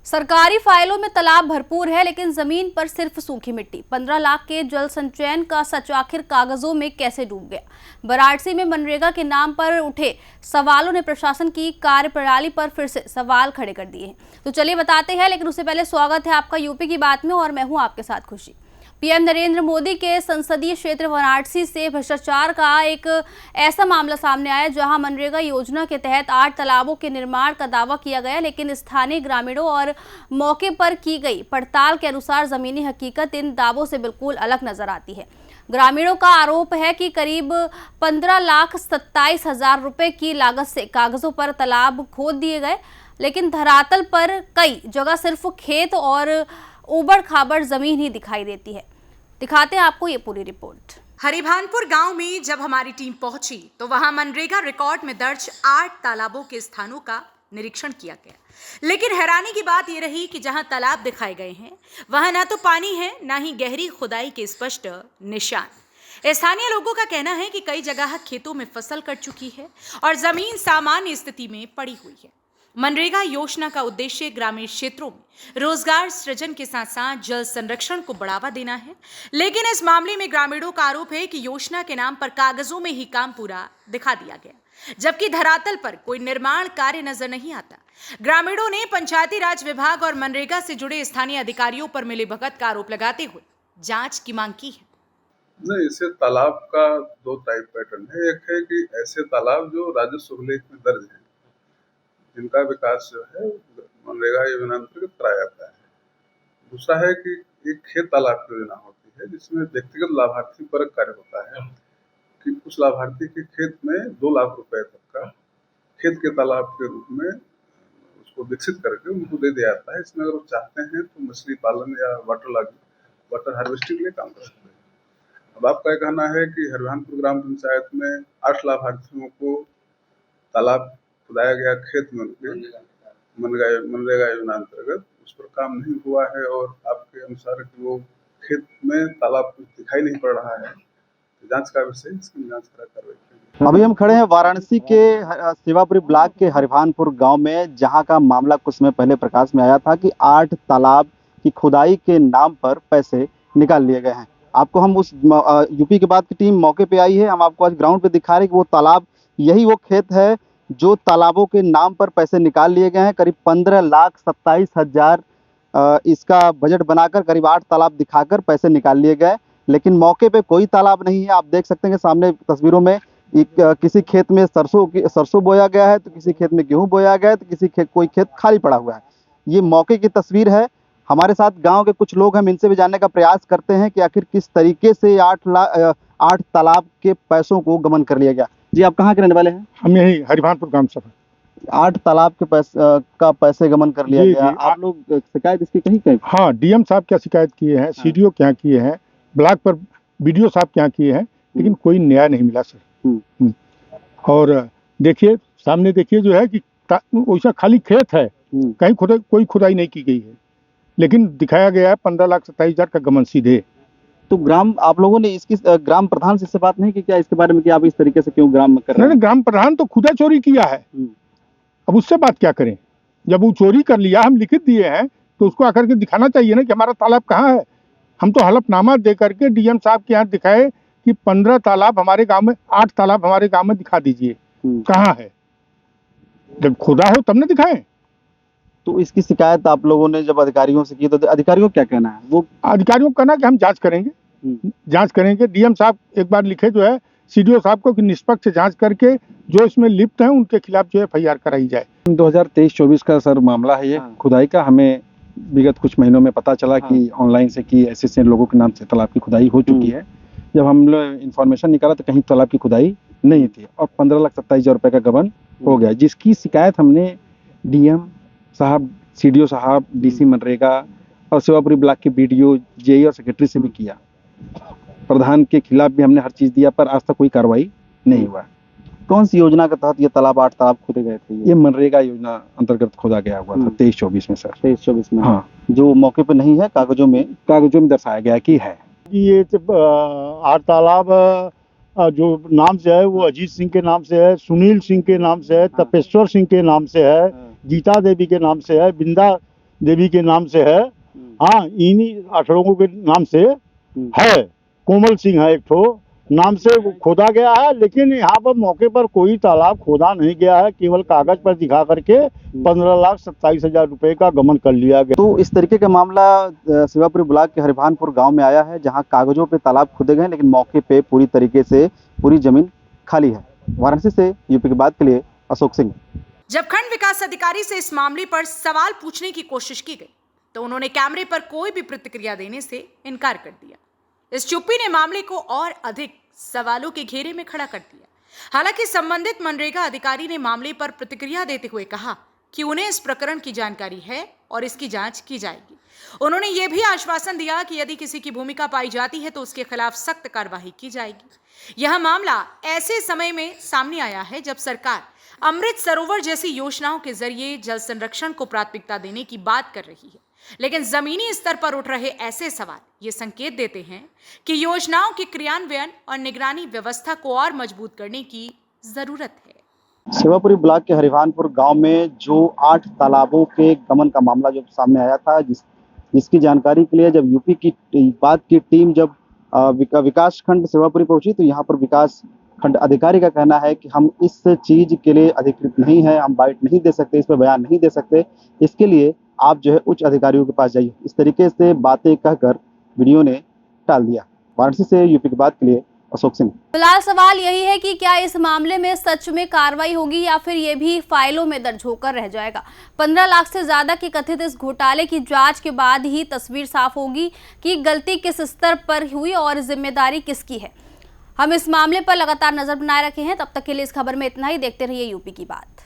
सरकारी फाइलों में तालाब भरपूर है, लेकिन जमीन पर सिर्फ सूखी मिट्टी। 15 लाख के जल संचयन का सच आखिर कागजों में कैसे डूब गया? वाराणसी में मनरेगा के नाम पर उठे सवालों ने प्रशासन की कार्यप्रणाली पर फिर से सवाल खड़े कर दिए हैं। तो चलिए बताते हैं, लेकिन उससे पहले स्वागत है आपका यूपी की बात में और मैं हूं आपके साथ खुशी। पीएम नरेंद्र मोदी के संसदीय क्षेत्र वाराणसी से भ्रष्टाचार का एक ऐसा मामला सामने आया जहां मनरेगा योजना के तहत 8 तालाबों के निर्माण का दावा किया गया, लेकिन स्थानीय ग्रामीणों और मौके पर की गई पड़ताल के अनुसार जमीनी हकीकत इन दावों से बिल्कुल अलग नजर आती है। ग्रामीणों का आरोप है कि करीब 15,27,000 रुपए की लागत से कागजों पर तालाब खोद दिए गए, लेकिन धरातल पर कई जगह सिर्फ खेत और उबड़ खाबड़ जमीन ही दिखाई देती है। दिखाते हैं आपको ये पूरी रिपोर्ट। हरिभानपुर गांव में जब हमारी टीम पहुंची तो वहां मनरेगा रिकॉर्ड में दर्ज 8 तालाबों के स्थानों का निरीक्षण किया गया, लेकिन हैरानी की बात यह रही कि जहां तालाब दिखाए गए हैं वहां ना तो पानी है, ना ही गहरी खुदाई के स्पष्ट निशान। स्थानीय लोगों का कहना है कि कई जगह खेतों में फसल कट चुकी है और जमीन सामान्य स्थिति में पड़ी हुई है। मनरेगा योजना का उद्देश्य ग्रामीण क्षेत्रों में रोजगार सृजन के साथ साथ जल संरक्षण को बढ़ावा देना है, लेकिन इस मामले में ग्रामीणों का आरोप है कि योजना के नाम पर कागजों में ही काम पूरा दिखा दिया गया, जबकि धरातल पर कोई निर्माण कार्य नजर नहीं आता। ग्रामीणों ने पंचायती राज विभाग और मनरेगा से जुड़े स्थानीय अधिकारियों पर मिलीभगत का आरोप लगाते हुए जांच की मांग की है। नहीं, इसे तालाब का 2 टाइप पैटर्न है। एक है कि ऐसे तालाब जो राजस्व अभिलेख में दर्ज है, जिनका विकास जो है मनरेगा योजना अंतर्गत कराया जाता है। दूसरा है कि एक खेत तालाब की योजना होती है, जिसमें व्यक्तिगत लाभार्थी परक कार्य होता है कि उस लाभार्थी के खेत में 2 लाख रुपए तक का खेत के तालाब के रूप में उसको विकसित करके उनको दे दिया जाता है। इसमें अगर वो चाहते हैं तो मछली पालन या वाटर हार्वेस्टिंग के लिए काम कर सकते हैं। अब आपका यह कहना है कि हरिभानपुर ग्राम पंचायत में 8 लाभार्थियों को तालाब खुदाया गया खेत में उनके मनरेगा योजना अंतर्गत, उस पर काम नहीं हुआ है और आपके अनुसार कि वो खेत में तालाब कुछ दिखाई नहीं पड़ रहा है, तो जांच का विषय, इसकी जांच करा कार्रवाई करेंगे। अभी हम खड़े हैं वाराणसी के सेवापुरी ब्लॉक के हरिभानपुर गांव में, जहां का मामला कुछ समय पहले प्रकाश में आया था कि 8 तालाब की खुदाई के नाम पर पैसे निकाल लिए गए हैं। आपको हम उस यूपी के बाद की टीम मौके पे आई है, हम आपको आज ग्राउंड पे दिखा रहे हैं कि वो तालाब, यही वो खेत है जो तालाबों के नाम पर पैसे निकाल लिए गए हैं। करीब 15,27,000 इसका बजट बनाकर करीब 8 तालाब दिखाकर पैसे निकाल लिए गए, लेकिन मौके पे कोई तालाब नहीं है। आप देख सकते हैं कि सामने तस्वीरों में किसी खेत में सरसों बोया गया है, तो किसी खेत में गेहूं बोया गया है, तो कोई खेत खाली पड़ा हुआ है। ये मौके की तस्वीर है। हमारे साथ गाँव के कुछ लोग, हम इनसे भी जानने का प्रयास करते हैं कि आखिर किस तरीके से 8 तालाब के पैसों को गबन कर लिया गया। जी, आप कहाँ के रहने वाले हैं? हम यही हरिभानपुर गांव से। 8 तालाब के पैसे गबन कर लिया गया। आप लोग शिकायत इसकी कहीं? हाँ, डीएम साहब क्या शिकायत किए हैं, सीडीओ क्या किए हैं, ब्लॉक पर बीडीओ साहब क्या किए हैं, लेकिन कोई न्याय नहीं मिला सर। और देखिए सामने, देखिए जो है कि वैसा खाली खेत है, कहीं कोई खुदाई नहीं की गई है, लेकिन दिखाया गया है 15,27,000 का गबन सीधे। तो आप लोगों ने इसकी ग्राम प्रधान से इससे बात नहीं की क्या इसके बारे में कि आप इस तरीके से क्यों ग्राम में कर रहे हैं? नहीं, ग्राम प्रधान तो खुदा चोरी किया है, अब उससे बात क्या करें? जब वो चोरी कर लिया, हम लिखित दिए हैं, तो उसको आकर के दिखाना चाहिए ना कि हमारा तालाब कहाँ है। हम तो हलफनामा दे करके डीएम साहब के यहाँ दिखाए कि 15 तालाब हमारे गांव में, 8 तालाब हमारे गांव में दिखा दीजिए, कहाँ है। जब खुदा हो तब ना दिखाएं। तो इसकी शिकायत आप लोगों ने जब अधिकारियों से की, तो अधिकारियों को क्या कहना है? वो अधिकारियों को कहना कि हम जांच करेंगे। डीएम साहब एक बार लिखे जो है सीडीओ साहब को कि निष्पक्ष जांच करके जो इसमें लिप्त हैं उनके खिलाफ जो है एफआईआर कराई जाए। 2023-24 का सर मामला है ये। खुदाई का हमें विगत कुछ महीनों में पता चला कि ऑनलाइन से कि ऐसे लोगों के नाम से तालाब की खुदाई हो चुकी है। जब हम लोग इन्फॉर्मेशन निकाला तो कहीं तालाब की खुदाई नहीं थी और 15,27,000 रुपए का गबन हो गया, जिसकी शिकायत हमने डीएम साहब, सीडीओ साहब, डीसी मनरेगा और सेवापुरी ब्लॉक के बीडीओ, जेई और सेक्रेटरी से भी किया। प्रधान के खिलाफ भी हमने हर चीज दिया, पर आज तक कोई कार्रवाई नहीं हुआ। कौन सी योजना के तहत ये तालाब 8 तालाब खोदे गए थे? ये मनरेगा योजना अंतर्गत खोदा गया हुआ था 23-24 में सर। 23-24 में? हाँ, जो मौके पे नहीं है, कागजों में दर्शाया गया कि है। ये 8 तालाब जो नाम से है वो अजीत सिंह के नाम से है, सुनील सिंह के नाम से है, तपेश्वर सिंह के नाम से है, गीता देवी के नाम से है, बिंदा देवी के नाम से है। हाँ, इन्हीं 8 लोगों के नाम से है। कोमल सिंह है एक ठो नाम से खोदा गया है, लेकिन यहाँ पर मौके पर कोई तालाब खोदा नहीं गया है, केवल कागज पर दिखा करके 15,27,000 रुपए का गमन कर लिया गया। तो इस तरीके का मामला सेवापुरी ब्लॉक के हरिभानपुर गांव में आया है, जहां कागजों पे तालाब खोदे गए, लेकिन मौके पे पूरी तरीके से पूरी जमीन खाली है। वाराणसी से यूपी की बात के लिए अशोक सिंह। जब खंड विकास अधिकारी से इस मामले पर सवाल पूछने की कोशिश की गई तो उन्होंने कैमरे पर कोई भी प्रतिक्रिया देने से इनकार कर दिया। इस चुप्पी ने मामले को और अधिक सवालों के घेरे में खड़ा कर दिया। हालांकि संबंधित मनरेगा अधिकारी ने मामले पर प्रतिक्रिया देते हुए कहा कि उन्हें इस प्रकरण की जानकारी है और इसकी जांच की जाएगी। उन्होंने यह भी आश्वासन दिया कि यदि किसी की भूमिका पाई जाती है तो उसके खिलाफ सख्त कार्रवाई की जाएगी। यह मामला ऐसे समय में सामने आया है जब सरकार अमृत सरोवर जैसी योजनाओं के जरिए जल संरक्षण को प्राथमिकता देने की बात कर रही है, लेकिन जमीनी स्तर पर उठ रहे ऐसे सवाल ये संकेत देते हैं कि योजनाओं के क्रियान्वयन और निगरानी व्यवस्था को और मजबूत करने की जरूरत है। सेवापुरी ब्लॉक के हरिभानपुर गांव में जो 8 तालाबों के गमन का मामला जो सामने आया था, जिसकी जानकारी के लिए जब यूपी की बात की टीम जब विकास खंड सेवापुरी पहुंची, तो यहाँ पर विकास खंड अधिकारी का कहना है कि हम इस चीज के लिए अधिकृत नहीं है, हम बाइट नहीं दे सकते, इस पर बयान नहीं दे सकते, इसके लिए आप जो है उच्च अधिकारियों के पास जाइए। इस तरीके से बातें कहकर वीडियो ने टाल दिया। वाराणसी से यूपी की बात के लिए अशोक सिंह। फिलहाल सवाल यही है कि क्या इस मामले में सच में कार्रवाई होगी या फिर ये भी फाइलों में दर्ज होकर रह जाएगा। 15 लाख से ज्यादा के कथित इस घोटाले की जांच के बाद ही तस्वीर साफ होगी कि गलती किस स्तर पर हुई और जिम्मेदारी किसकी है। हम इस मामले पर लगातार नजर बनाए रखे हैं। तब तक के लिए इस खबर में इतना ही। देखते रहिए यूपी की बात।